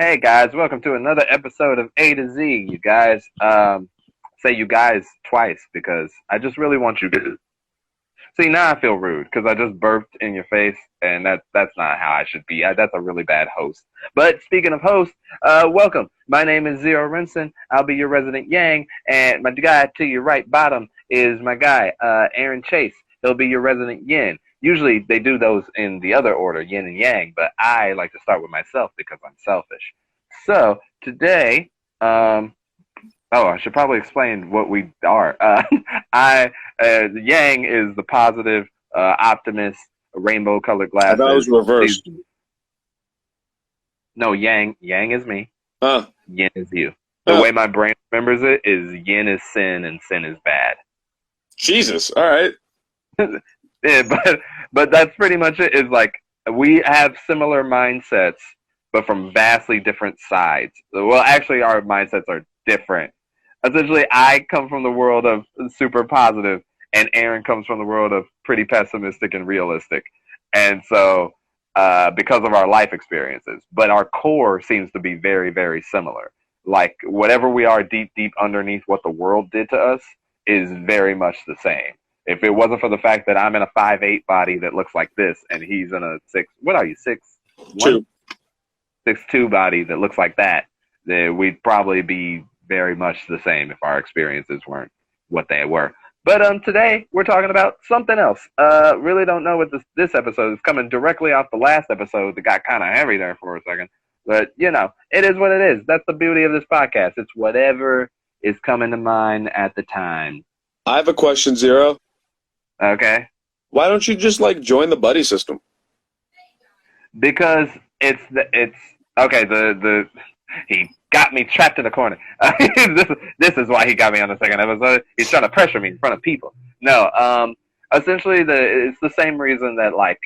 Hey guys, welcome to another episode of A to Z. You guys, say you guys twice because I just really want you to see. Now I feel rude because I just burped in your face, and that's not how I should be. That's a really bad host. But speaking of host, welcome. My name is Zero Rinson. I'll be your resident Yang, and my guy to your right bottom is my guy, Aaron Chase. He'll be your resident Yin. Usually they do those in the other order, yin and yang, but I like to start with myself because I'm selfish. So today, I should probably explain what we are. I Yang is the positive, optimist, rainbow colored I thought it was glasses. These, reversed. no, Yang is me. Huh. Yin is you. The Huh. way my brain remembers it is yin is sin and sin is bad. Jesus. All right. Yeah, but that's pretty much it. Is like we have similar mindsets, but from vastly different sides. Well, actually, our mindsets are different. Essentially, I come from the world of super positive, and Aaron comes from the world of pretty pessimistic and realistic. And so, because of our life experiences, but our core seems to be very, very similar. Like whatever we are deep, deep underneath what the world did to us is very much the same. If it wasn't for the fact that I'm in a 5'8" body that looks like this, and he's in a six, what are you, 6'1", Two. 6'2" body that looks like that, then we'd probably be very much the same if our experiences weren't what they were. But today we're talking about something else. Really don't know what this episode is coming directly off the last episode that got kind of heavy there for a second. But it is what it is. That's the beauty of this podcast. It's whatever is coming to mind at the time. I have a question, Zero. Okay, Why don't you just join the buddy system? because it's okay. The he got me trapped in the corner. This is why he got me on the second episode. He's trying to pressure me in front of people. No, essentially it's the same reason that like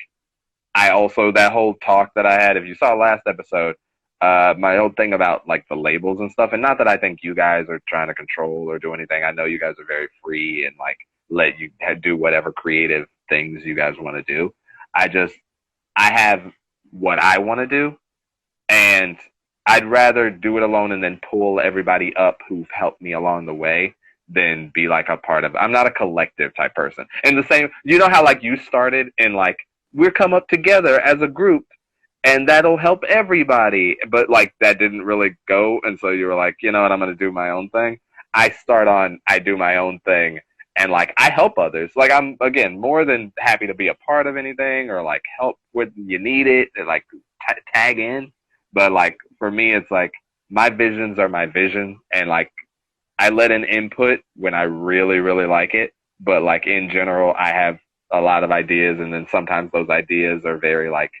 I also that whole talk that I had. If you saw last episode, my whole thing about like the labels and stuff, and not that I think you guys are trying to control or do anything. I know you guys are very free and like let you do whatever creative things you guys want to do. I just I have what I want to do, and I'd rather do it alone and then pull everybody up who've helped me along the way than be like a part of it. I'm not a collective type person. And the same, you know how like you started and like we're come up together as a group and that'll help everybody. But like that didn't really go. And so you were like, you know what, I'm going to do my own thing. I do my own thing and like I help others. Like I'm again more than happy to be a part of anything or like help when you need it and like tag in. But like for me, it's like my visions are my vision, and like I let in input when I really really like it. But like in general, I have a lot of ideas, and then sometimes those ideas are very like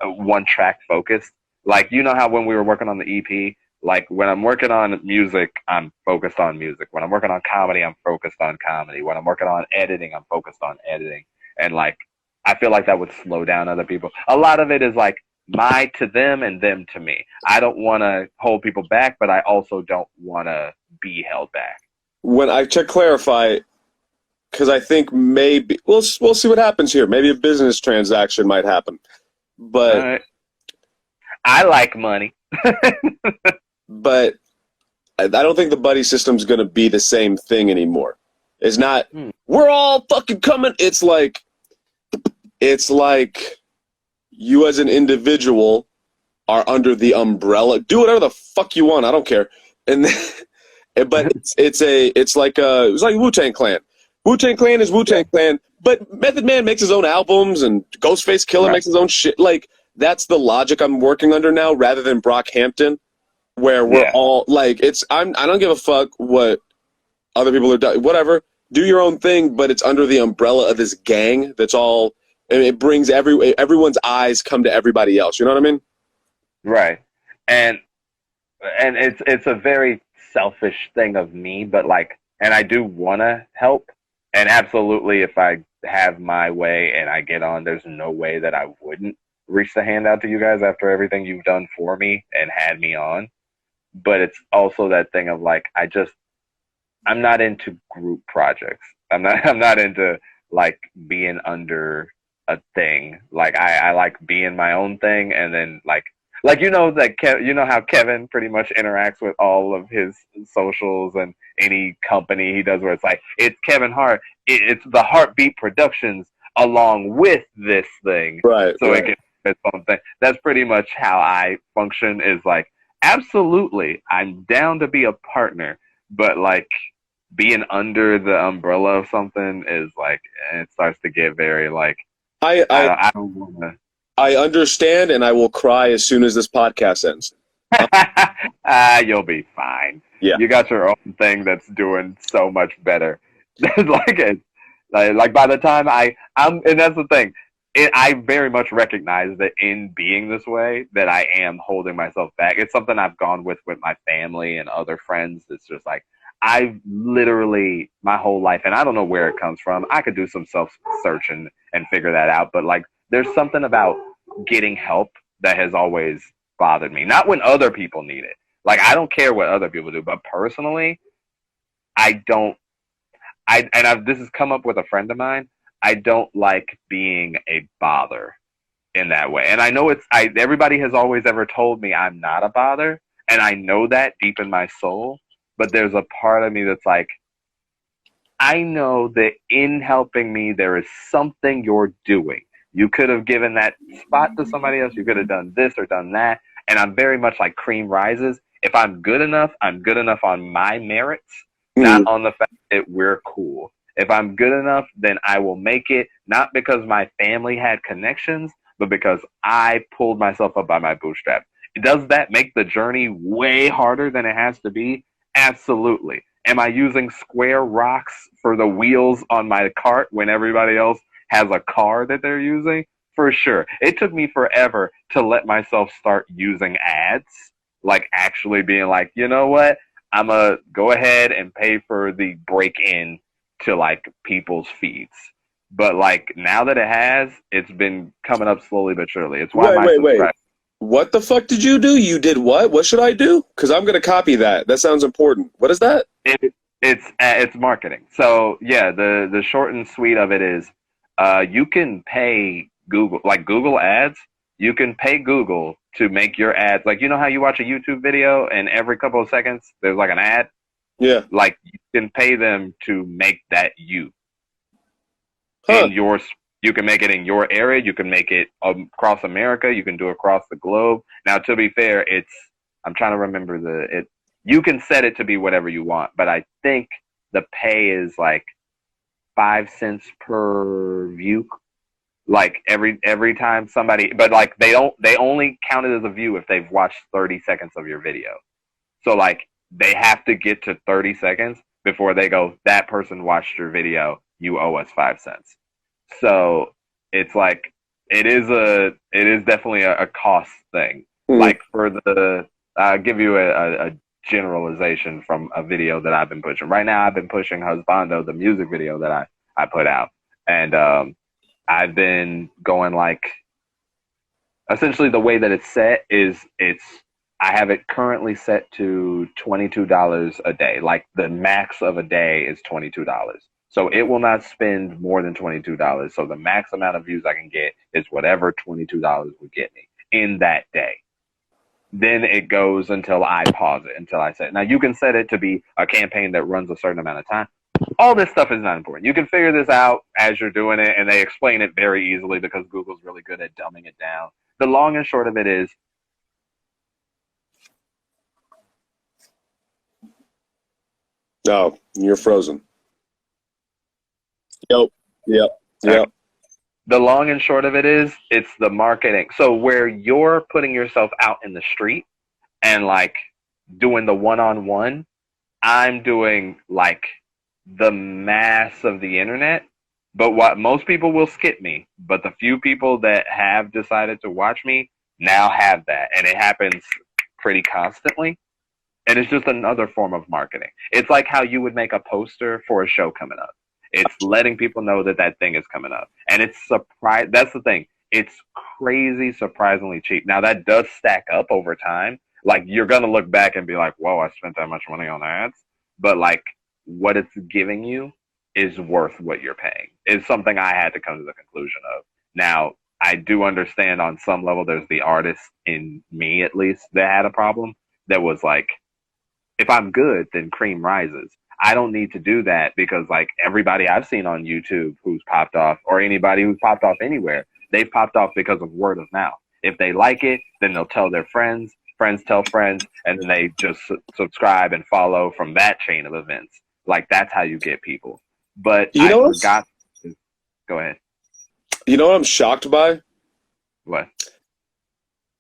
one track focused. Like you know how when we were working on the EP, like when I'm working on music, I'm focused on music. When I'm working on comedy, I'm focused on comedy. When I'm working on editing, I'm focused on editing. And like I feel like that would slow down other people. A lot of it is like my to them and them to me. I don't want to hold people back, but I also don't want to be held back. When I check clarify, because I think maybe we'll see what happens here. Maybe a business transaction might happen, All but right. I like money. but I don't think the buddy system's gonna be the same thing anymore. It's not. Hmm. We're all fucking coming. It's like you as an individual are under the umbrella. Do whatever the fuck you want. I don't care. And but it's like Wu-Tang Clan. Wu-Tang Clan is Wu-Tang Clan, but Method Man makes his own albums and Ghostface Killer Right. makes his own shit. Like that's the logic I'm working under now, rather than Brockhampton, where we're Yeah. all like I don't give a fuck what other people are doing. Whatever, do your own thing, but it's under the umbrella of this gang. That's all, and it brings everyone's eyes come to everybody else. You know what I mean? Right. And it's a very selfish thing of me, but like, and I do want to help. And absolutely, if I have my way and I get on, there's no way that I wouldn't reach the hand out to you guys after everything you've done for me and had me on. But it's also that thing of like, I'm not into group projects. I'm not into like being under a thing. Like I like being my own thing, and then like Like you know how Kevin pretty much interacts with all of his socials and any company he does, where it's like it's Kevin Hart, it's the Heartbeat Productions along with this thing, Right, so it right. can its own thing. That's pretty much how I function. Is like absolutely, I'm down to be a partner, but like being under the umbrella of something is like it starts to get very like I, I I don't want to. I understand, and I will cry as soon as this podcast ends. You'll be fine. Yeah. You got your own thing that's doing so much better. like it, like by the time I'm, and that's the thing. I very much recognize that in being this way, that I am holding myself back. It's something I've gone with my family and other friends. It's just like I've literally my whole life, and I don't know where it comes from. I could do some self searching and figure that out. But like, there's something about getting help that has always bothered me. Not when other people need it. Like I don't care what other people do, but personally, I don't. This has come up with a friend of mine. I don't like being a bother in that way. And I know everybody has always ever told me I'm not a bother, and I know that deep in my soul, but there's a part of me that's like I know that in helping me there is something you're doing. You could have given that spot to somebody else, you could have done this or done that, and I'm very much like cream rises. If I'm good enough on my merits, not on the fact that we're cool. If I'm good enough, then I will make it, not because my family had connections, but because I pulled myself up by my bootstraps. Does that make the journey way harder than it has to be? Absolutely. Am I using square rocks for the wheels on my cart when everybody else has a car that they're using? For sure. It took me forever to let myself start using ads, like actually being like, you know what? I'm going to go ahead and pay for the break in to like people's feeds. But like now that it has, it's been coming up slowly but surely. It's why Wait. What the fuck did you do? You did what? What should I do? Because I'm going to copy that. That sounds important. What is that? It's marketing. So yeah, the short and sweet of it is, you can pay Google, like Google Ads. You can pay Google to make your ads. Like you know how you watch a YouTube video and every couple of seconds there's like an ad. Yeah. Like you can pay them to make that you Huh. in your. You can make it in your area. You can make it across America. You can do it across the globe. Now, to be fair, I'm trying to remember you can set it to be whatever you want, but I think the pay is like 5 cents per view. Like every time somebody, but like they only count it as a view if they've watched 30 seconds of your video. So like they have to get to 30 seconds before they go, that person watched your video, you owe us 5 cents. So it's like it is definitely a cost thing. Like for I'll give you a generalization from a video that I've been pushing. Right now I've been pushing Husbando, the music video that I put out. And I've been going like essentially the way that it's set is I have it currently set to $22 a day. Like the max of a day is $22. So it will not spend more than $22. So the max amount of views I can get is whatever $22 would get me in that day. Then it goes until I pause it, until I set it. Now you can set it to be a campaign that runs a certain amount of time. All this stuff is not important. You can figure this out as you're doing it, and they explain it very easily because Google's really good at dumbing it down. The long and short of it is, No, you're frozen. Yep. the long and short of it is, it's the marketing. So where you're putting yourself out in the street and like doing the one-on-one, I'm doing like the mass of the internet. But what most people will skip me, but the few people that have decided to watch me now have that, and it happens pretty constantly. And it's just another form of marketing. It's like how you would make a poster for a show coming up. It's letting people know that that thing is coming up, and it's that's the thing. It's crazy, surprisingly cheap. Now that does stack up over time. Like you're gonna look back and be like, "Whoa, I spent that much money on ads," but like what it's giving you is worth what you're paying. Is something I had to come to the conclusion of. Now, I do understand on some level there's the artist in me at least that had a problem that was like, if I'm good, then cream rises. I don't need to do that because like everybody I've seen on YouTube who's popped off or anybody who's popped off anywhere, they've popped off because of word of mouth. If they like it, then they'll tell their friends, friends tell friends, and then they just subscribe and follow from that chain of events. Like that's how you get people. But You know I what? forgot. Go ahead. You know what I'm shocked by? What?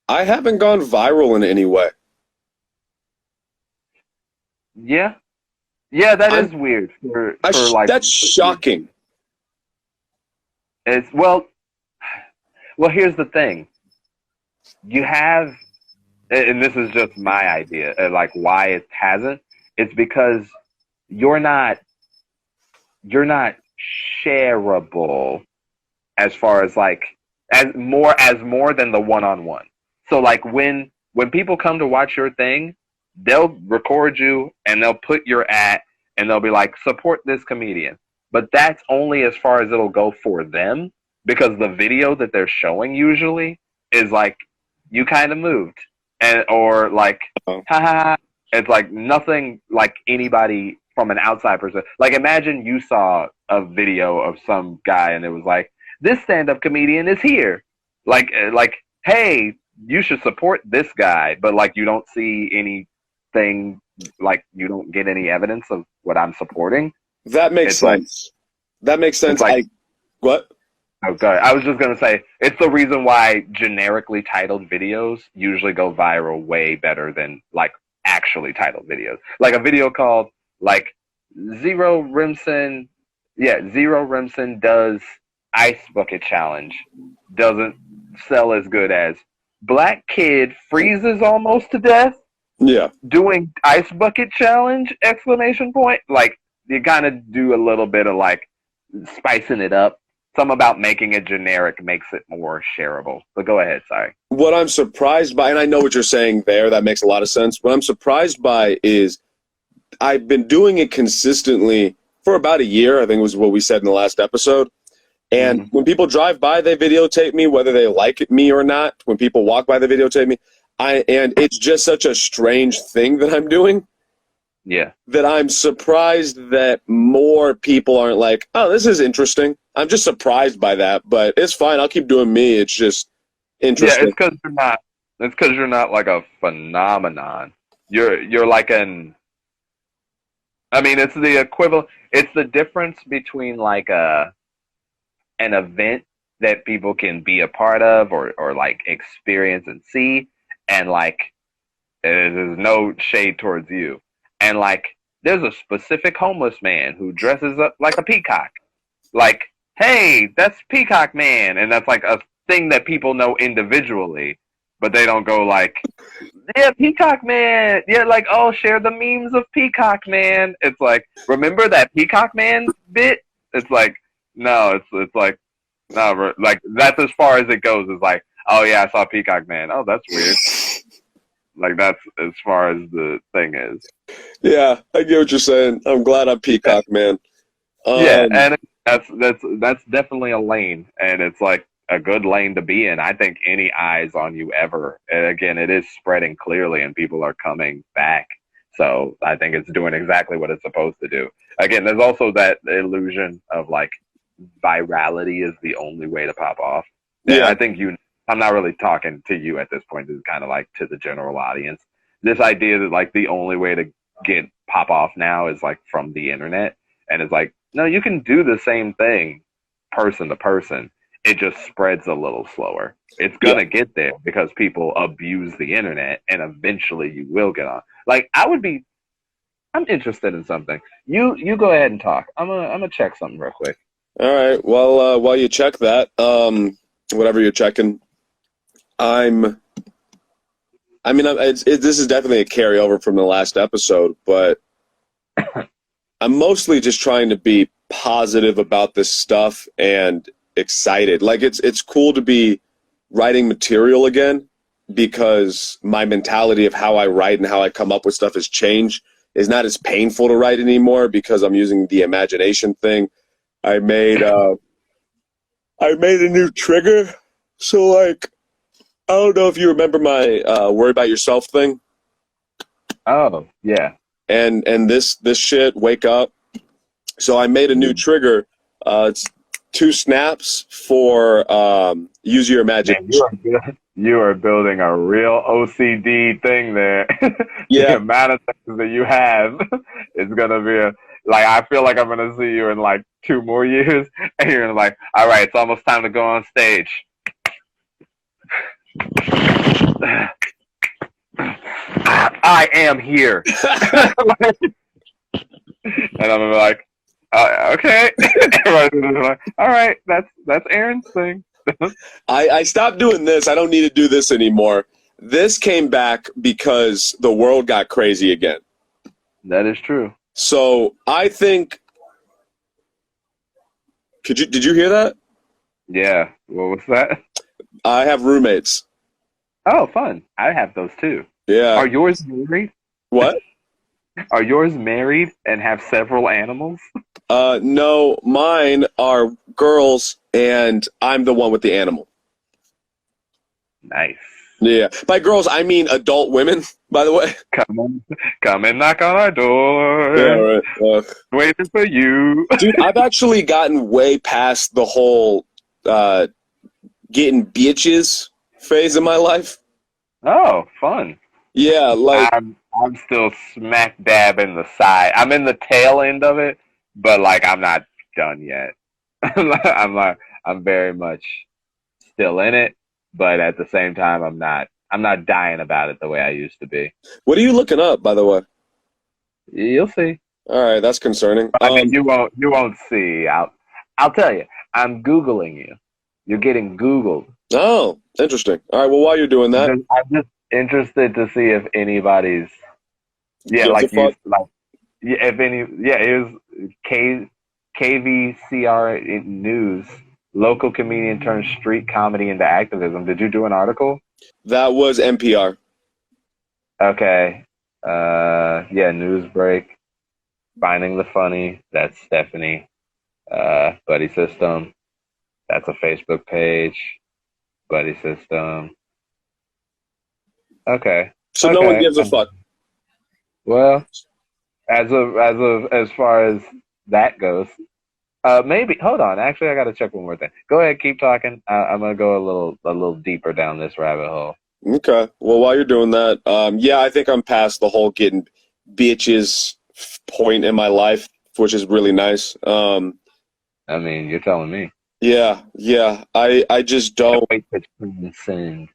I haven't gone viral in any way. Yeah. Yeah, that I'm- is weird for like That's shocking. It's well, here's the thing. You have, and this is just my idea, like why it hasn't. It's because you're not shareable as far as like as more than the one-on-one. So like when people come to watch your thing, they'll record you and they'll put your at and they'll be like, support this comedian. But that's only as far as it'll go for them because the video that they're showing usually is like you kind of moved and or like haha. It's like nothing like anybody from an outside person. Like imagine you saw a video of some guy and it was like this stand-up comedian is here. Like hey, you should support this guy, but like you don't see anything, like you don't get any evidence of what I'm supporting. That makes It's like- sense. That makes sense. it's like- What? Okay, I was just gonna say it's the reason why generically titled videos usually go viral way better than like actually titled videos. Like a video called like Zero Rimson does ice bucket challenge doesn't sell as good as Black kid freezes almost to death Yeah. doing ice bucket challenge exclamation point. Like you kind of do a little bit of like spicing it up. Something about making it generic makes it more shareable. But go ahead, sorry. What I'm surprised by, and I know what you're saying there, that makes a lot of sense. What I'm surprised by is I've been doing it consistently for about a year, I think was what we said in the last episode. And when people drive by, they videotape me, whether they like me or not. When people walk by, they videotape me. And it's just such a strange thing that I'm doing Yeah. that I'm surprised that more people aren't like, oh, this is interesting. I'm just surprised by that, but it's fine. I'll keep doing me. It's just Yeah, interesting. it's because you're not. It's because you're not like a phenomenon. You're like an. I mean, it's the equivalent. It's the difference between like an event that people can be a part of or like experience and see, and like there's no shade towards you, and like there's a specific homeless man who dresses up like a peacock, like hey, that's Peacock Man, and that's like a thing that people know individually, but they don't go like, yeah, Peacock Man, yeah, like oh, share the memes of Peacock Man. It's like, remember that Peacock Man bit? It's like, no, it's like, no, like that's as far as it goes. It's like, oh yeah, I saw Peacock Man. Oh, that's weird. Like that's as far as the thing is. Yeah, I get what you're saying. I'm glad I'm Peacock, man. Yeah, and that's definitely a lane, and it's like a good lane to be in. I think any eyes on you ever. And again, it is spreading clearly, and people are coming back. So I think it's doing exactly what it's supposed to do. Again, there's also that illusion of like virality is the only way to pop off. And Yeah. I think I'm not really talking to you at this point. This is kind of like to the general audience. This idea that like the only way to get pop off now is like from the internet, and it's like, no, you can do the same thing person to person. It just spreads a little slower. It's gonna get there because people abuse the internet, and eventually you will get on. Like I'm interested in something. You go ahead and talk. I'm gonna check something real quick. All right. Well, while you check that, whatever you're checking, this is definitely a carryover from the last episode, but I'm mostly just trying to be positive about this stuff and excited. Like it's cool to be writing material again because my mentality of how I write and how I come up with stuff has changed. It's not as painful to write anymore because I'm using the imagination thing. I made a new trigger So like, I don't know if you remember my worry about yourself thing, Oh, yeah. and this shit, wake up. So I made a new trigger. It's 2 snaps for use your Man, imagination. you are building a real OCD thing there. The Yeah, amount of things that you have is gonna be like I feel like I'm gonna see you in like 2 more years, and you're like, all right, it's almost time to go on stage. I am here, and I'm gonna be like, okay. Everybody's gonna be like, all right, that's Aaron's thing. I stopped doing this. I don't need to do this anymore. This came back because the world got crazy again. That is true. So I think. Did you hear that? Yeah. What was that? I have roommates. Oh, fun. I have those too. Yeah. Are yours married? What? Are yours married and have several animals? No, mine are girls, and I'm the one with the animal. Nice. Yeah. By girls, I mean adult women, by the way. Come and knock on our door. Yeah, right. Waiting for you. Dude, I've actually gotten way past the whole getting bitches phase in my life. Oh, fun. Yeah, like, I'm still smack dab in the side. I'm in the tail end of it, but like I'm not done yet. I'm very much still in it, but at the same time I'm not dying about it the way I used to be. what are you looking up, by the way? You'll see. All right, that's concerning. I mean, you won't see. I'll tell you. I'm Googling you. You're getting Googled. Oh, interesting. All right, well, while you're doing that, I'm just interested to see if anybody's gives a like you fuck. like if any it was KVCR News, local comedian turned street comedy into activism. Did you do an article? That was NPR. Okay. Yeah, news break. Finding the funny. That's Stephanie. Buddy System. That's a Facebook page. Buddy System. Okay. So no one gives a fuck. Well, as far as that goes, maybe. Hold on. Actually, I got to check one more thing. Go ahead, keep talking. I'm gonna go a little deeper down this rabbit hole. Okay. Well, while you're doing that, yeah, I think I'm past the whole getting bitches point in my life, which is really nice. I mean, you're telling me. Yeah. I just don't. Wait to sing.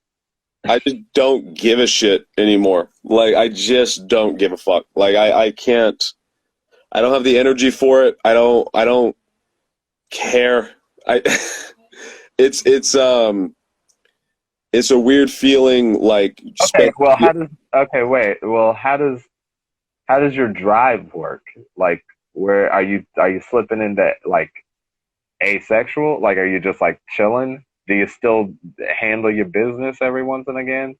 I just don't give a shit anymore. Like, I just don't give a fuck. Like, I can't. I don't have the energy for it. I don't care. It's a weird feeling. Like, Okay. Well, how does your drive work? Like, where are you slipping into like asexual? Like, are you just like chilling? Do you still handle your business every once and again?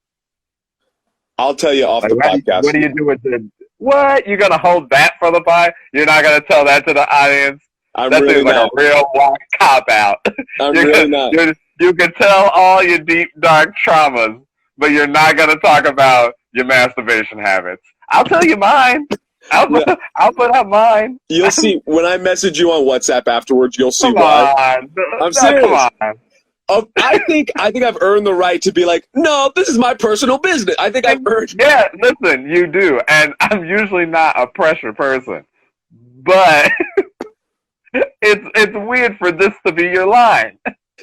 I'll tell you off Like, the podcast. what do you do with the what? You're gonna hold that for the pie? You're not gonna tell that to the audience? I'm That really seems like not. a real whack cop out. I'm really not. You can tell all your deep dark traumas, but you're not gonna talk about your masturbation habits. I'll tell you mine. I'll put out mine. You'll see when I message you on WhatsApp afterwards. You'll see Come why. on. I'm serious. Come on. I think I've earned the right to be like, no, this is my personal business. I think I've earned. Yeah, listen, you do, and I'm usually not a pressure person, but it's weird for this to be your line.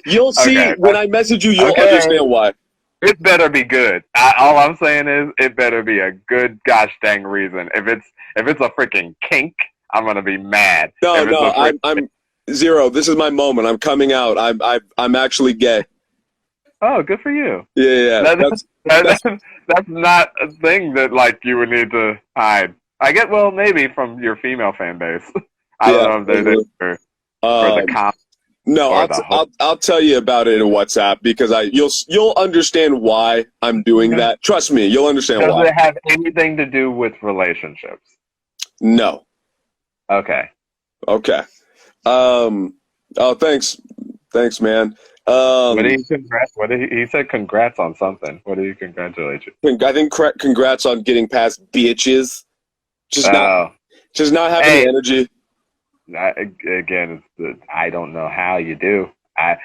You'll see Okay. when I message you. You'll Okay. understand why. It better be good. All I'm saying is, it better be a good gosh dang reason. If it's a freaking kink, I'm gonna be mad. No, I'm zero. This is my moment. I'm coming out. I'm actually gay. Oh, good for you. Yeah. That's not a thing that like you would need to hide. I get maybe from your female fan base. I don't know if they're there for the comp. No, I'll tell you about it in WhatsApp because you'll understand why I'm doing that. Trust me, you'll understand why. Does it have anything to do with relationships? No. Okay. Oh, thanks, man. What did he congrats? What did he said? Congrats on something. What did he congratulate you? I think congrats on getting past bitches. Just Oh, not having hey, the energy. again, I don't know how you do.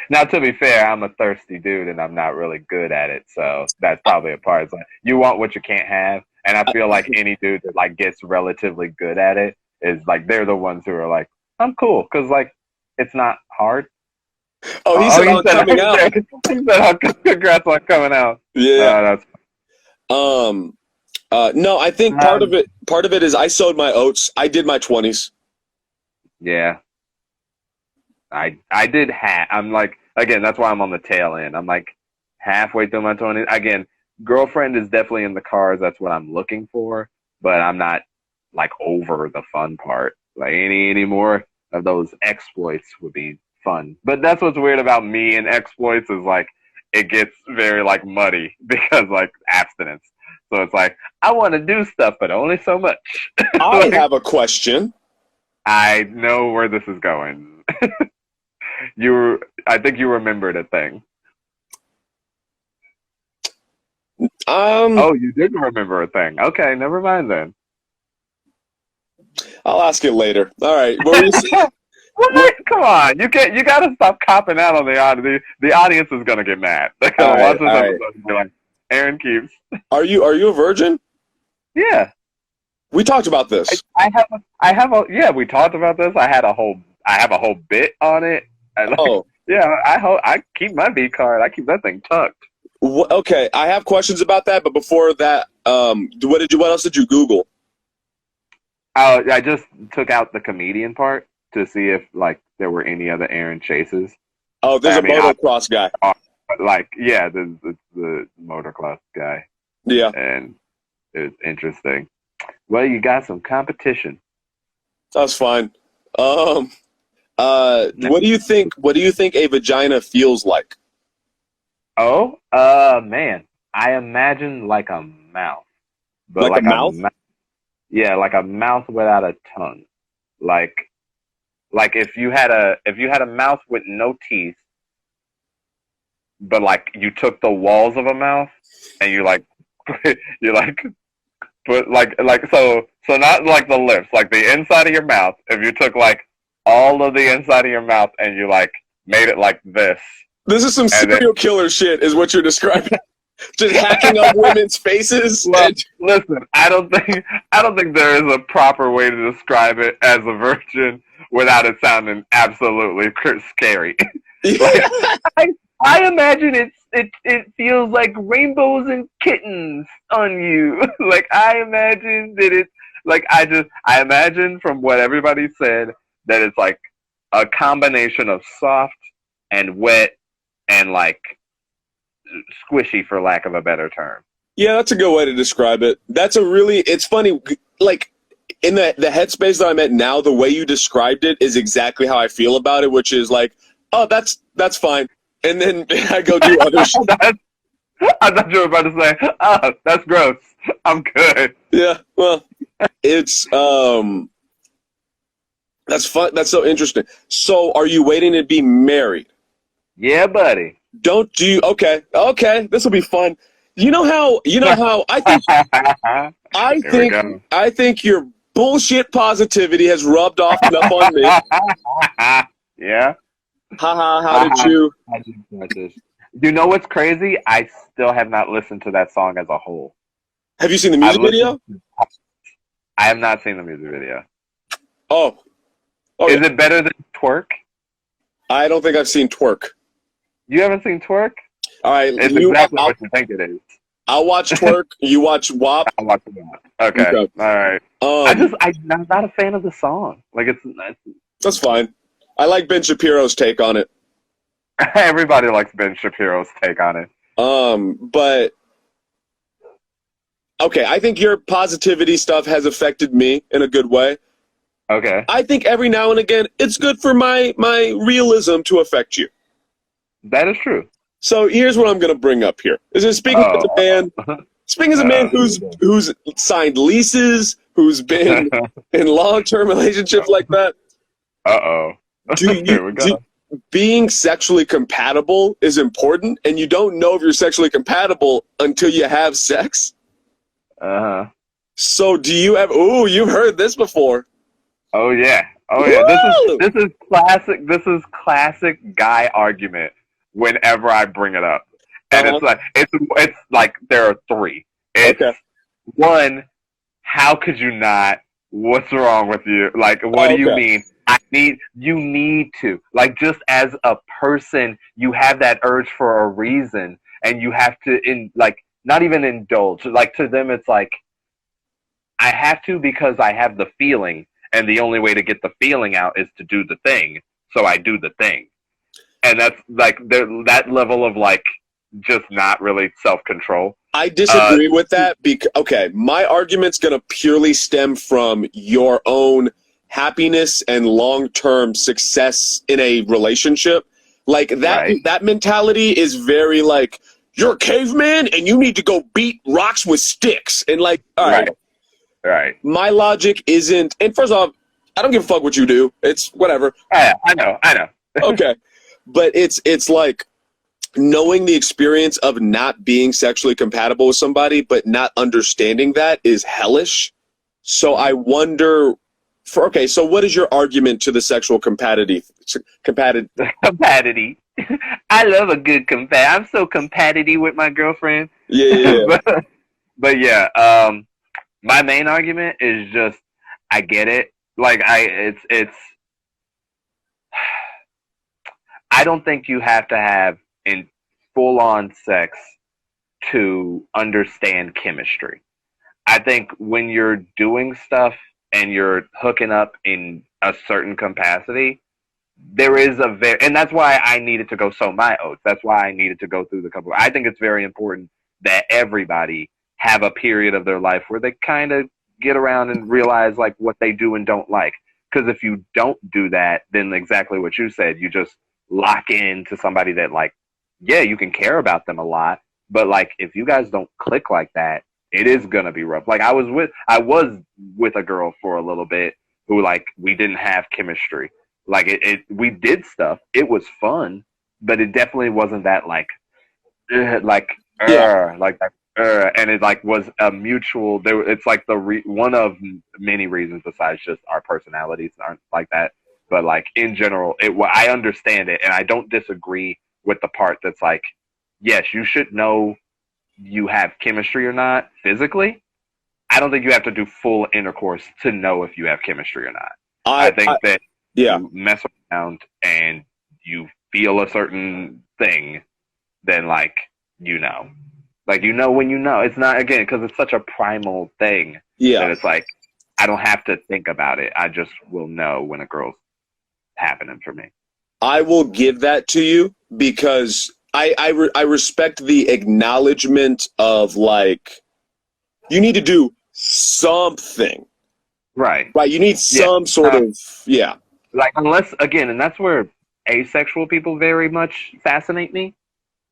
Now, to be fair, I'm a thirsty dude, and I'm not really good at it, so that's probably a part. It's like you want what you can't have, and I feel like any dude that like gets relatively good at it is like they're the ones who are like, I'm cool because like it's not hard. Oh, he said on coming out. He said, congrats on coming out. Yeah. That's No, I think part of it is I sowed my oats. I did my 20s. yeah. I did I'm like, again, that's why I'm on the tail end. I'm like halfway through my 20s. Again, girlfriend is definitely in the cards. That's what I'm looking for, but I'm not like over the fun part. Like any more of those exploits would be fun. But that's what's weird about me and exploits is like it gets very like muddy because like abstinence. So it's like I want to do stuff, but only so much. I have a question. I know where this is going. I think you remembered a thing. Oh, you didn't remember a thing. Okay, never mind then. I'll ask it later. All right. What were you saying? What? Come on, you gotta stop copping out on the audience. The audience is gonna get mad. They're gonna watch this episode and be like, Aaron Keeps. Are you a virgin? Yeah. We talked about this. I have a yeah, we talked about this. I have a whole bit on it. Yeah, I keep my B card. I keep that thing tucked. Okay, I have questions about that, but before that, what else did you Google? I just took out the comedian part to see if like there were any other Aaron Chases. Oh, there's a motocross guy. Like, yeah, the motocross guy. Yeah. And it's interesting. Well, you got some competition. That's fine. What do you think a vagina feels like? Oh, man. I imagine like a mouth. But like a mouth? Yeah, like a mouth without a tongue. Like if you had a mouth with no teeth, but like you took the walls of a mouth and you like put like so not like the lips, like the inside of your mouth. If you took like all of the inside of your mouth and you like made it like this. This is some serial killer shit, is what you're describing. Just hacking up women's faces. Well, listen, I don't think there is a proper way to describe it as a virgin without it sounding absolutely scary. Like, I imagine it feels like rainbows and kittens on you. Like I imagine that it's like I imagine from what everybody said that it's like a combination of soft and wet and like squishy, for lack of a better term. Yeah, that's a good way to describe it. It's funny, like in the headspace that I'm at now, the way you described it is exactly how I feel about it, which is like, oh, that's fine. And then I go do other shit. I thought you were about to say, oh, that's gross. I'm good. Yeah, well, it's that's fun. That's so interesting. So, are you waiting to be married? Yeah, buddy. Okay. This will be fun. You know how I think your bullshit positivity has rubbed off enough on me. Yeah. Haha, how did you? You know what's crazy? I still have not listened to that song as a whole. Have you seen the music video? I have not seen the music video. Oh. Is it better than Twerk? I don't think I've seen Twerk. You haven't seen Twerk? All right. It's exactly what you think it is. I'll watch Twerk. You watch WAP. I'll watch WAP. Okay. All right. I'm not a fan of the song. Like that's fine. I like Ben Shapiro's take on it. Everybody likes Ben Shapiro's take on it. But okay, I think your positivity stuff has affected me in a good way. Okay. I think every now and again it's good for my realism to affect you. That is true. So here's what I'm going to bring up here. Speaking as a man who's signed leases, who's been in long-term relationships like that. Uh-oh. being sexually compatible is important, and you don't know if you're sexually compatible until you have sex. Uh-huh. So do you have? Ooh, you've heard this before. Oh yeah. Oh yeah. Woo! This is classic. This is classic guy argument. Whenever I bring it up, and it's like there are three. It's Okay. one. How could you not? What's wrong with you? Like, what do you mean? You need to. Like, just as a person, you have that urge for a reason, and you have to, not even indulge. Like, to them, it's like, I have to because I have the feeling, and the only way to get the feeling out is to do the thing, so I do the thing. And that's, like, that level of, like, just not really self-control. I disagree with that because, okay, my argument's going to purely stem from your own happiness and long-term success in a relationship. Like, that mentality is very, like, you're a caveman and you need to go beat rocks with sticks. And, like, all right. Right. My logic isn't, and first off, I don't give a fuck what you do. It's whatever. I know. Okay. But it's like, knowing the experience of not being sexually compatible with somebody but not understanding that is hellish. So I wonder so what is your argument to the sexual compatibility? Compatibility. I love a good I'm so compatible with my girlfriend. Yeah. but yeah, my main argument is just I get it. Like it's I don't think you have to have in full-on sex to understand chemistry. I think when you're doing stuff and you're hooking up in a certain capacity, there is and that's why I needed to go sow my oats. That's why I needed to go through the couple. I think it's very important that everybody have a period of their life where they kind of get around and realize like what they do and don't like. Because if you don't do that, then exactly what you said, you just lock into somebody that like, yeah, you can care about them a lot, but like if you guys don't click like that, it is gonna be rough. Like I was with a girl for a little bit who like we didn't have chemistry. Like we did stuff. It was fun, but it definitely wasn't that like that. And it like was a mutual. It's like one of many reasons besides just our personalities aren't like that. But like in general, I understand it, and I don't disagree with the part that's like, yes, you should know you have chemistry or not physically. I don't think you have to do full intercourse to know if you have chemistry or not. I think that you mess around and you feel a certain thing, then like, like, when you know. It's not, again, because it's such a primal thing that it's like, I don't have to think about it. I just will know when a girl's happening for me. I will give that to you because I respect the acknowledgement of like, you need to do something. Right. You need some sort of, Like, unless, again, and that's where asexual people very much fascinate me.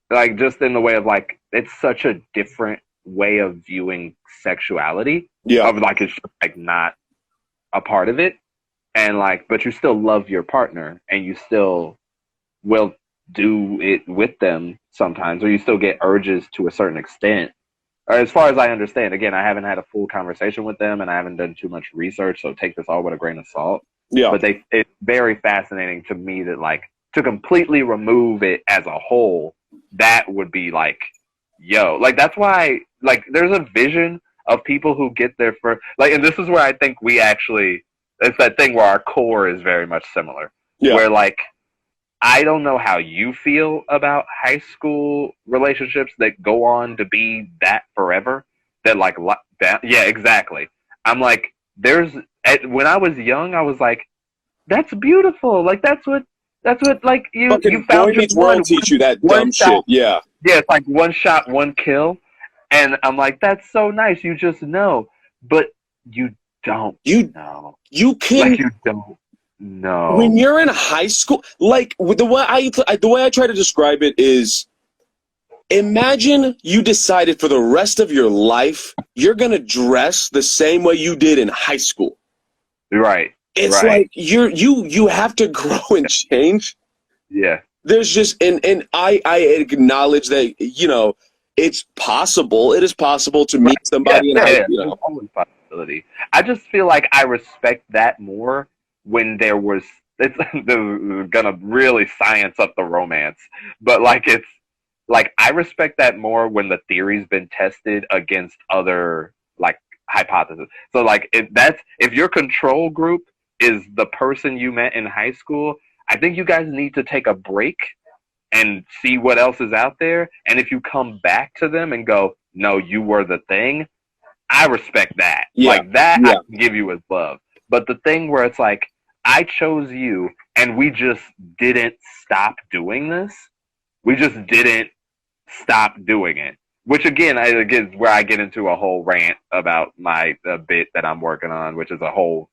Like, just in the way of, like, it's such a different way of viewing sexuality. Yeah. Of, like, it's just, like, not a part of it. And, like, but you still love your partner, and you still will do it with them sometimes, or you still get urges to a certain extent. Or as far as I understand, again, I haven't had a full conversation with them, and I haven't done too much research, so take this all with a grain of salt. Yeah. But it's very fascinating to me that, like, to completely remove it as a whole, that would be like, like, that's why, like, there's a vision of people who get there for, like, and this is where I think we actually, it's that thing where our core is very much similar. Yeah. Where, like, I don't know how you feel about high school relationships that go on to be that forever. That, like, that, yeah, exactly. I'm like, when I was young, I was like, that's beautiful. Like, that's what, like, you found your one. Teach you that dumb shit. Yeah. Yeah, it's like one shot, one kill. And I'm like, that's so nice. You just know. But you don't know. You can. Like, you don't know. When you're in high school, like, the way I try to describe it is, imagine you decided for the rest of your life you're going to dress the same way you did in high school. Right. It's like you have to grow and change. Yeah. There's just and I acknowledge that, you know, it's possible. It is possible to Right. meet somebody and have, you There's know. always possibility. I just feel like I respect that more when there was. It's gonna really science up the romance, but like it's like I respect that more when the theory's been tested against other like hypotheses. So like if your control group is the person you met in high school, I think you guys need to take a break and see what else is out there. And if you come back to them and go, no, you were the thing, I respect that. Yeah. Like that, I Yeah. can give you as love. But the thing where it's like, I chose you and we just didn't stop doing this. We just didn't stop doing it. Which again, is where I get into a whole rant about my bit that I'm working on, which is a whole.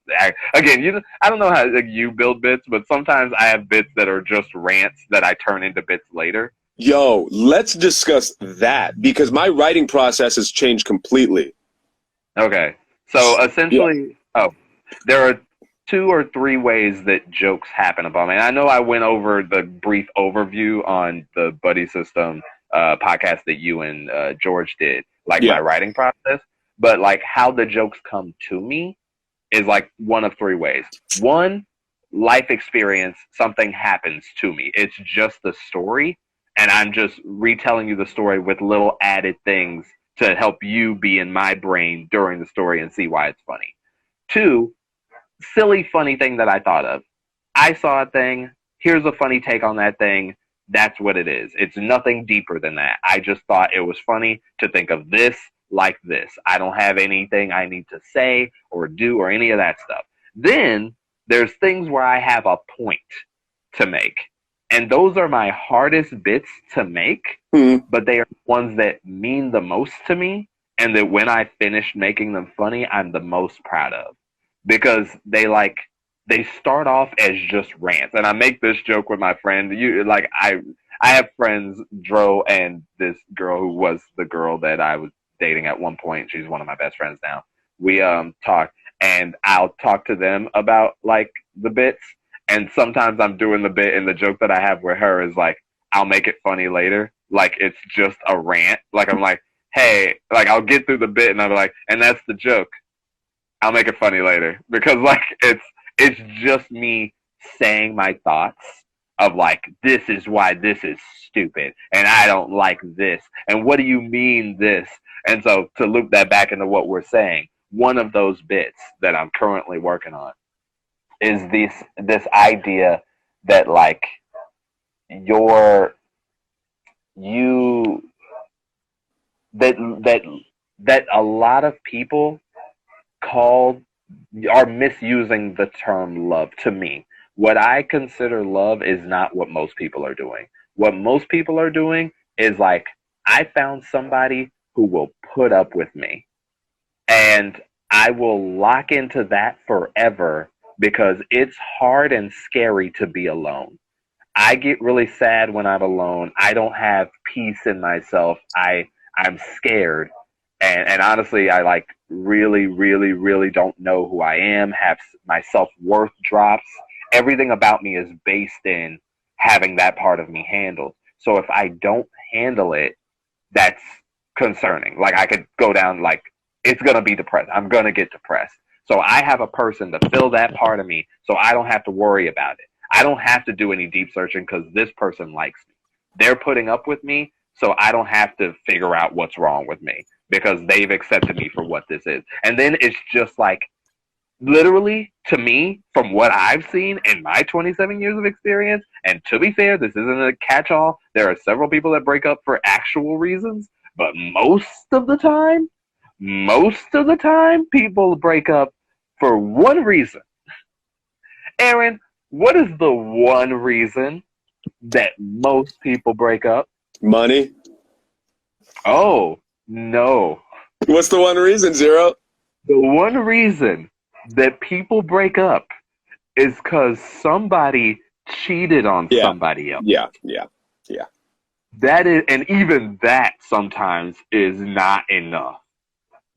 Again, I don't know how you build bits, but sometimes I have bits that are just rants that I turn into bits later. Yo, let's discuss that because my writing process has changed completely. Okay, so essentially, there are 2 or 3 ways that jokes happen about me. And I know I went over the brief overview on the Buddy System podcast that you and George did, like my writing process. But like how the jokes come to me is like one of 3 ways. One, life experience, something happens to me. It's just the story, and I'm just retelling you the story with little added things to help you be in my brain during the story and see why it's funny. 2, silly, funny thing that I thought of. I saw a thing. Here's a funny take on that thing. That's what it is. It's nothing deeper than that. I just thought it was funny to think of this like this. I don't have anything I need to say or do or any of that stuff. Then there's things where I have a point to make. And those are my hardest bits to make, but they are ones that mean the most to me, and that when I finish making them funny, I'm the most proud of. Because they start off as just rants. And I make this joke with my friend. I have friends, Dro, and this girl who was the girl that I was dating at one point. She's one of my best friends now. We talk, and I'll talk to them about like the bits. And sometimes I'm doing the bit, and the joke that I have with her is like, I'll make it funny later. Like it's just a rant. Like I'm like, hey, like I'll get through the bit, and I'm like, and that's the joke. I'll make it funny later, because like it's just me saying my thoughts of like, this is why this is stupid and I don't like this, and what do you mean this? And so to loop that back into what we're saying, one of those bits that I'm currently working on is this idea that like you that a lot of people are misusing the term love. To me, what I consider love is not what most people are doing. What most people are doing is like, I found somebody who will put up with me, and I will lock into that forever because it's hard and scary to be alone. I get really sad when I'm alone. I don't have peace in myself. I'm scared. And honestly, I like really, really, really don't know who I am. Have my self-worth drops. Everything about me is based in having that part of me handled. So if I don't handle it, that's concerning. Like I could go down, like it's going to be depressed. I'm going to get depressed. So I have a person to fill that part of me so I don't have to worry about it. I don't have to do any deep searching because this person likes me. They're putting up with me, so I don't have to figure out what's wrong with me because they've accepted me for what this is. And then it's just like, literally, to me, from what I've seen in my 27 years of experience, and to be fair, this isn't a catch-all. There are several people that break up for actual reasons, but most of the time, people break up for one reason. Aaron, what is the one reason that most people break up? Money. Oh, no. What's the one reason, Zero? The one reason that people break up is because somebody cheated on somebody else. Yeah. That is, and even that sometimes is not enough.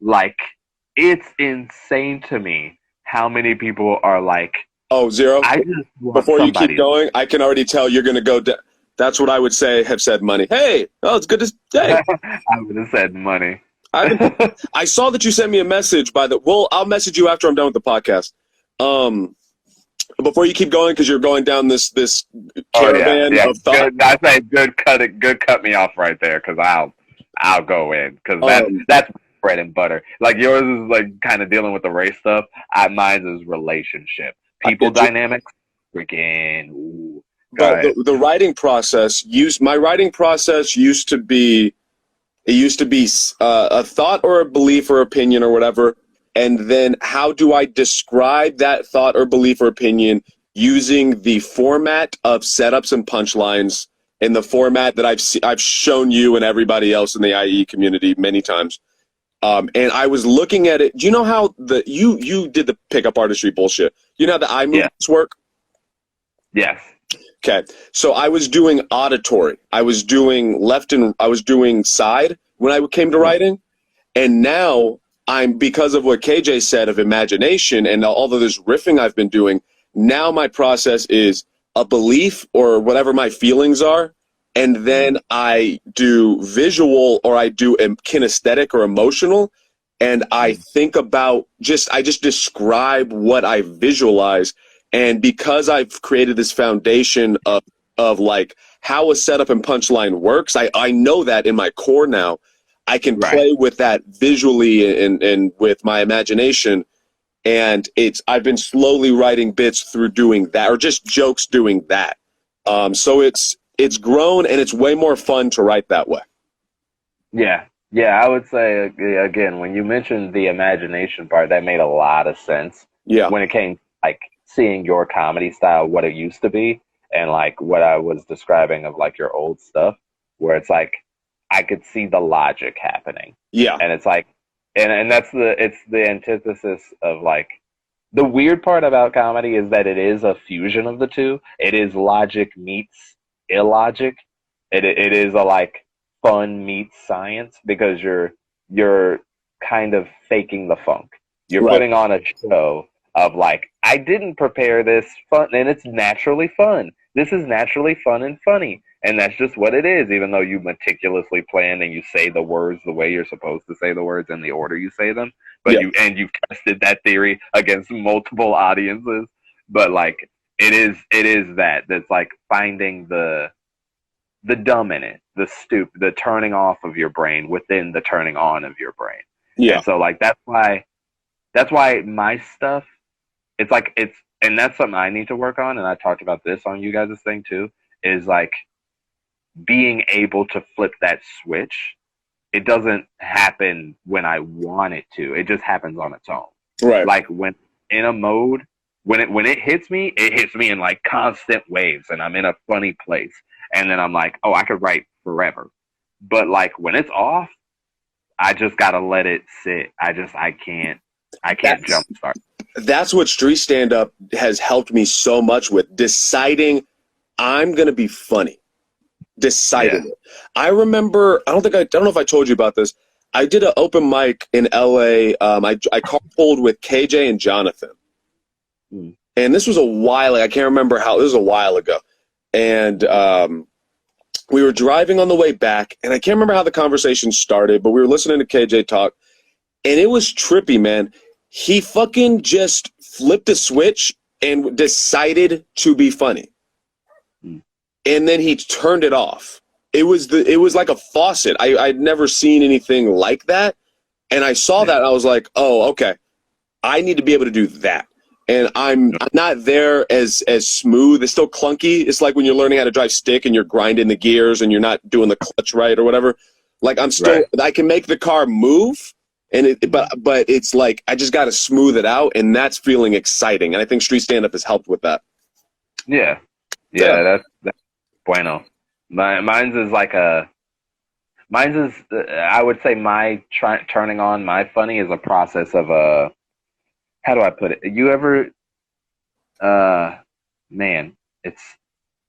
Like, it's insane to me how many people are like, Oh, zero? I just want Before you somebody. keep going, I can already tell you're going to go. That's what I would say. Have said money. Hey, oh, it's good to. Hey, I would have said money. I saw that you sent me a message by the. Well, I'll message you after I'm done with the podcast. Before you keep going, because you're going down this caravan of thought. Good, I say good. Cut me off right there, because I'll go in, because that's bread and butter. Like yours is like kind of dealing with the race stuff. Mine is relationship, people dynamics. Freaking. Ooh. But the writing process my writing process used to be a thought or a belief or opinion or whatever, and then how do I describe that thought or belief or opinion using the format of setups and punchlines in the format that I've shown you and everybody else in the IE community many times. And I was looking at it. Do you know how you did the pickup artistry bullshit? You know how the iMovie work? Yes. Okay, so I was doing auditory. I was doing I was doing side when I came to writing, and now because of what KJ said of imagination and all of this riffing I've been doing, now my process is a belief or whatever my feelings are, and then I do visual or I do kinesthetic or emotional, and I think about I just describe what I visualize. And because I've created this foundation of like how a setup and punchline works, I know that in my core now. I can play with that visually and with my imagination. And I've been slowly writing bits through doing that, or just jokes doing that. So it's grown, and it's way more fun to write that way. Yeah. Yeah, I would say, again, when you mentioned the imagination part, that made a lot of sense. Yeah. When it came, like, seeing your comedy style, what it used to be, and like what I was describing of like your old stuff, where it's like I could see the logic happening. Yeah. And it's like, and it's the antithesis of like, the weird part about comedy is that it is a fusion of the two. It is logic meets illogic. It is a like fun meets science, because you're kind of faking the funk. You're putting on a show of like, I didn't prepare this fun, and it's naturally fun. This is naturally fun and funny, and that's just what it is, even though you meticulously plan and you say the words the way you're supposed to say the words in the order you say them. But you've tested that theory against multiple audiences. But like, it is that's like finding the dumb in it, the turning off of your brain within the turning on of your brain. Yeah. And so like that's why my stuff, and that's something I need to work on, and I talked about this on you guys' thing too, is like being able to flip that switch. It doesn't happen when I want it to. It just happens on its own. Right. Like when in a mode, when it hits me in like constant waves, and I'm in a funny place. And then I'm like, oh, I could write forever. But like when it's off, I just gotta let it sit. I can't jumpstart. That's what street stand-up has helped me so much with, deciding I'm going to be funny. Deciding it. I remember, I don't know if I told you about this. I did an open mic in LA. I carpooled with KJ and Jonathan. And this was a while, I can't remember how, this was a while ago. And we were driving on the way back, and I can't remember how the conversation started, but we were listening to KJ talk, and it was trippy, man. He fucking just flipped a switch and decided to be funny. And then he turned it off. It was like a faucet. I'd never seen anything like that. And I saw that, and I was like, oh, okay. I need to be able to do that. And I'm not there as smooth. It's still clunky. It's like when you're learning how to drive stick and you're grinding the gears and you're not doing the clutch right or whatever. Like I'm still, I can make the car move. And but it's like I just got to smooth it out, and that's feeling exciting. And I think street stand-up has helped with that. Yeah, that's bueno. Mine's is I would say my turning on my funny is a process of how do I put it? You ever man,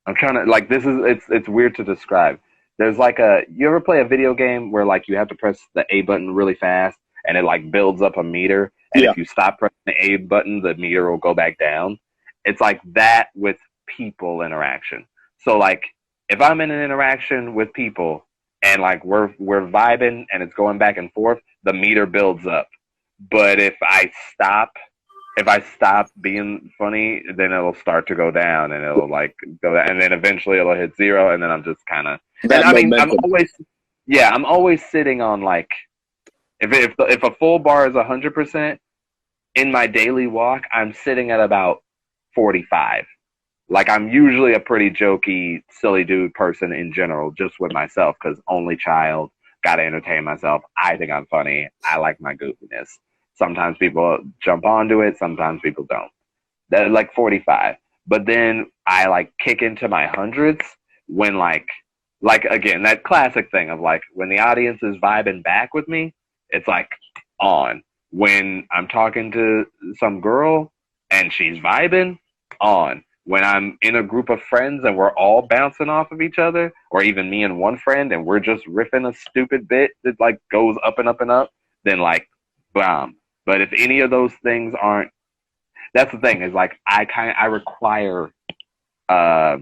I'm trying to, like, it's weird to describe. There's like you ever play a video game where like you have to press the A button really fast, and it like builds up a meter, and if you stop pressing the A button, the meter will go back down. it's like that with people interaction. So like if I'm in an interaction with people and like we're vibing and it's going back and forth, the meter builds up. But if I stop being funny, then it'll start to go down and it'll like go down, and then eventually it'll hit zero, and then I'm just kind of. And I mean, I'm always sitting on like, if a full bar is 100% in my daily walk, I'm sitting at about 45. Like I'm usually a pretty jokey, silly dude person in general, just with myself, because only child, gotta entertain myself. I think I'm funny. I like my goofiness. Sometimes people jump onto it, sometimes people don't. That's like 45. But then I like kick into my hundreds when like again, that classic thing of like when the audience is vibing back with me, it's like on. When I'm talking to some girl and she's vibing, on. When I'm in a group of friends and we're all bouncing off of each other, or even me and one friend and we're just riffing a stupid bit that like goes up and up and up, then like bomb. But if any of those things aren't, that's the thing, is like I require a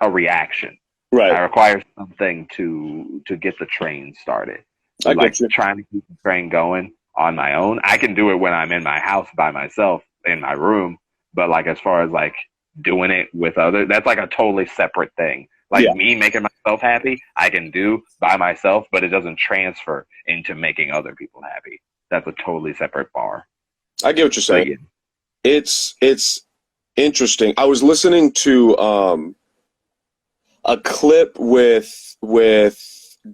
reaction. Right. I require something to get the train started. I like get you. Trying to keep the train going on my own. I can do it when I'm in my house by myself in my room, but like as far as like doing it with others, that's like a totally separate thing. Like me making myself happy, I can do by myself, but it doesn't transfer into making other people happy. That's a totally separate bar. I get what you're saying. Yeah. It's interesting. I was listening to a clip with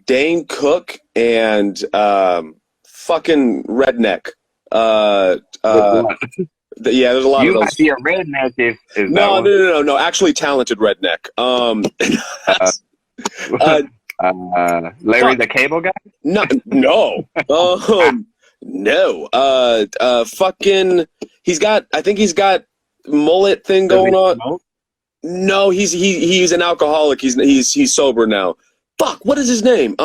Dane Cook and fucking Redneck. Yeah, there's a lot you of those. might be a redneck if No. Actually, talented Redneck. Larry the Cable Guy. No. No. Fucking. I think he's got mullet thing going on. Smoke? No, he's an alcoholic. He's sober now. Fuck, what is his name?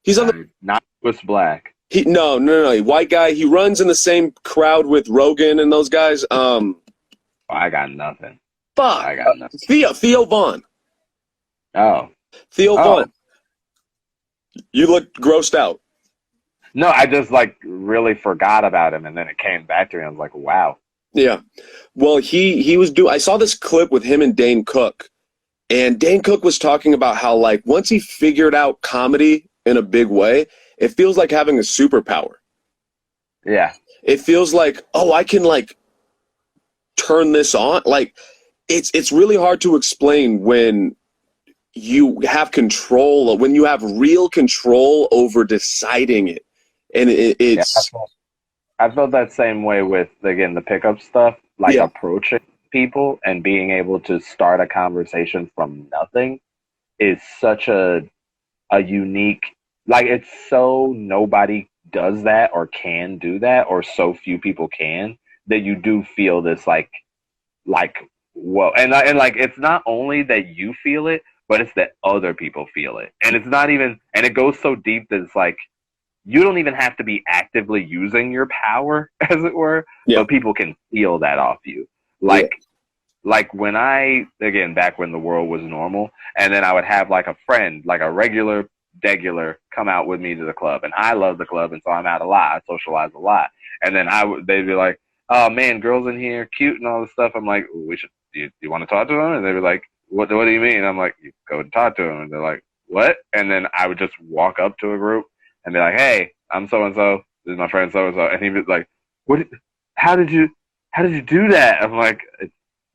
He's on the not Swiss Black. No, white guy. He runs in the same crowd with Rogan and those guys. I got nothing. Fuck. I got nothing. Theo Vaughn. Oh. Theo Vaughn. You look grossed out. No, I just like really forgot about him, and then it came back to me. I was like, wow. Yeah. Well, he was I saw this clip with him and Dane Cook, and Dane Cook was talking about how like once he figured out comedy in a big way, it feels like having a superpower. Yeah. It feels like, oh, I can like turn this on. Like it's really hard to explain when you have control, when you have real control over deciding it. And it's I felt that same way with, again, the pickup stuff, like approaching people and being able to start a conversation from nothing is such a unique, like it's so nobody does that or can do that, or so few people can, that you do feel this like whoa. And like it's not only that you feel it, but it's that other people feel it. And it's not even, and it goes so deep that it's like, you don't even have to be actively using your power, as it were, but people can feel that off you. Like when again, back when the world was normal, and then I would have like a friend, like a regular come out with me to the club, and I love the club, and so I'm out a lot. I socialize a lot. And then they'd be like, oh man, girls in here, cute and all this stuff. I'm like, we should, do you want to talk to them? And they'd be like, what do you mean? I'm like, you go and talk to them. And they're like, what? And then I would just walk up to a group and be like, hey, I'm so-and-so. This is my friend so-and-so. And he'd be like, how did you do that? I'm like,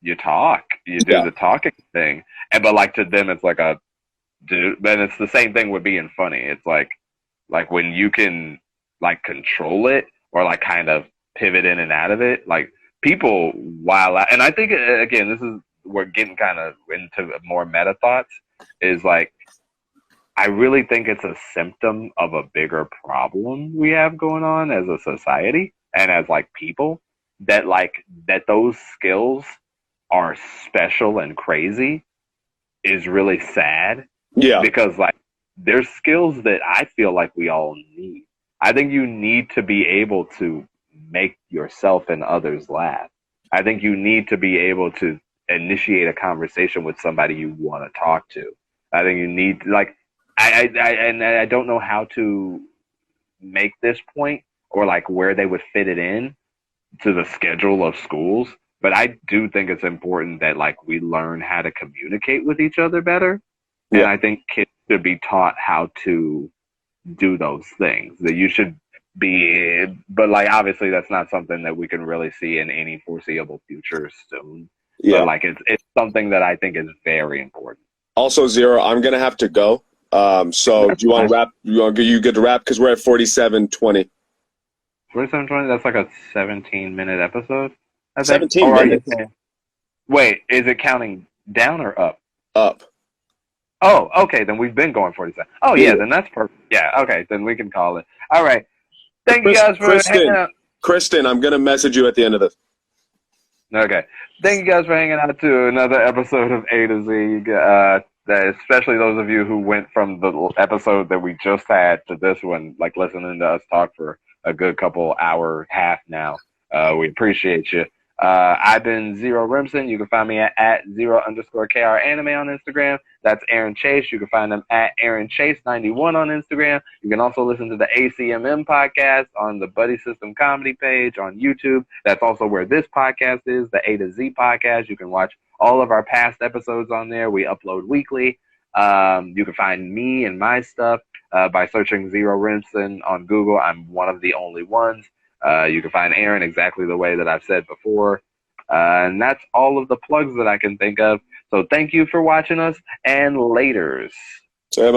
you talk. You do the talking thing. But like to them, it's like then it's the same thing with being funny. It's like when you can like control it or like kind of pivot in and out of it, like people and I think, again, we're getting kind of into more meta thoughts, is like, I really think it's a symptom of a bigger problem we have going on as a society and as like people, that those skills are special and crazy is really sad. Yeah. Because like there's skills that I feel like we all need. I think you need to be able to make yourself and others laugh. I think you need to be able to initiate a conversation with somebody you want to talk to. I think you need like and I don't know how to make this point or like where they would fit it in to the schedule of schools, but I do think it's important that like we learn how to communicate with each other better. And Yeah. I think kids should be taught how to do those things. That you should be, but like obviously that's not something that we can really see in any foreseeable future soon. But Yeah. like it's something that I think is very important. Also, Zero, I'm gonna have to go. So That's do you want fine. to wrap? You good to wrap? Because we're at 47:20. 4720, that's like a 17-minute episode, I think. 17 Or are you minutes saying, wait, is it counting down or up? up. Oh, okay, then we've been going 47. Oh, yeah, then that's perfect. Yeah, okay, then we can call it. All right. Thank you guys for hanging out. Kristen, I'm gonna message you at the end of this. Okay. Thank you guys for hanging out to another episode of A to Z. Especially those of you who went from the episode that we just had to this one, like listening to us talk for a good couple hour half now. We appreciate you. I've been Zero Rimson. You can find me at @0_KR anime on Instagram. That's Aaron Chase. You can find them at Aaron Chase91 on Instagram. You can also listen to the ACMM podcast on the Buddy System Comedy page on YouTube. That's also where this podcast is, the A to Z podcast. You can watch all of our past episodes on there. We upload weekly. You can find me and my stuff by searching Zero Rimson on Google. I'm one of the only ones. You can find Aaron exactly the way that I've said before. And that's all of the plugs that I can think of. So thank you for watching us, and laters. Say,